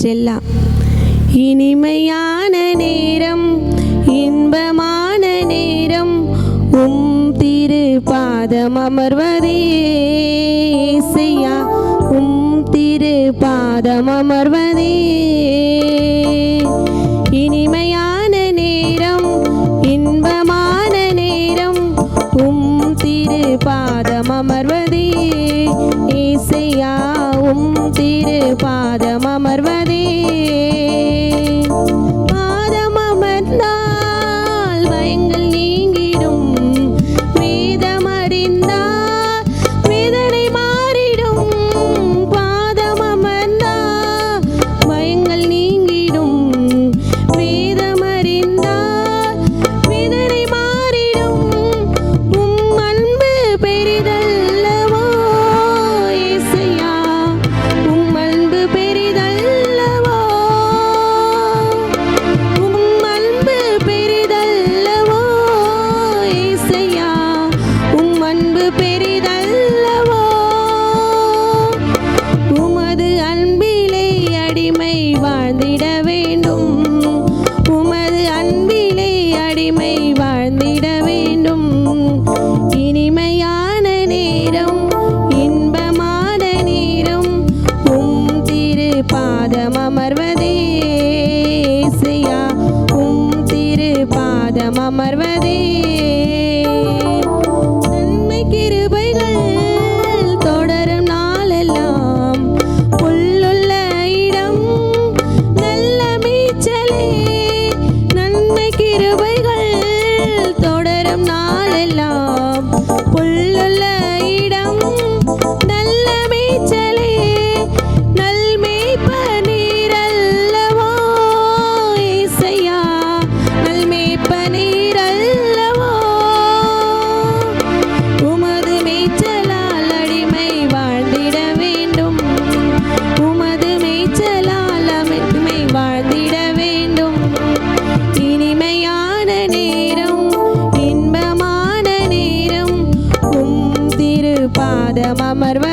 Stella. இனிமையான நேரம், இன்பமான நேரம், திரு பாதம் அமர்வதே இயேசையா, திரு பாதம் அமர்வதே. இனிமையான நேரம், இன்பமான நேரம், திரு பாதம் அமர்வதே இயேசையா, திரு பாதம் அமர்வதே. பாதம் அமர்ந்தால் பயங்கள் நீங்கிடும், வேதம் அறிந்தால் வேதனை மாறிடும். பாதம் அமர்ந்தால் பயங்கள் நீங்கிடும், வேதம் அறிந்தால் வேதனை மாறிடும். அன்பு பெரிதல்லவோ இயேசையா, அன்பு பெரிதல்லவோ, அன்பு பெரிதல்லவோ இயேசையா, அன்பு பெரிதல்லவோ. உமது அன்பிலே அடிமை வாழ்ந்திட வேண்டும், உமது அன்பிலே அடிமை வாழ்ந்திட வேண்டும். இனிமையான நேரம், இன்பமான நேரம், திரு பாதம் அமர்வதே இயேசையா, திரு பாதம் அமர்வதே. நன்மை கிருபைகள் தொடரும் நாளெல்லாம், புல்லுள்ள இடம் நல்ல மேய்ச்சலே. நன்மை கிருபைகள் தொடரும் நாளெல்லாம், புல்லுள்ள இடம் நல்ல மேய்ச்சலே. நல் மேய்ப்பனீரல்லவோ இயேசையா, நல் மேய்ப்பனீரல்லவோ. உமது மேய்ச்சலால் அடிமை வாழ்ந்திட வேண்டும், உமது மேய்ச்சலால் அடிமை வாழ்ந்திட வேண்டும். இனிமையான நேரம், இன்பமான நேரம், திரு பாதம் அமர்வ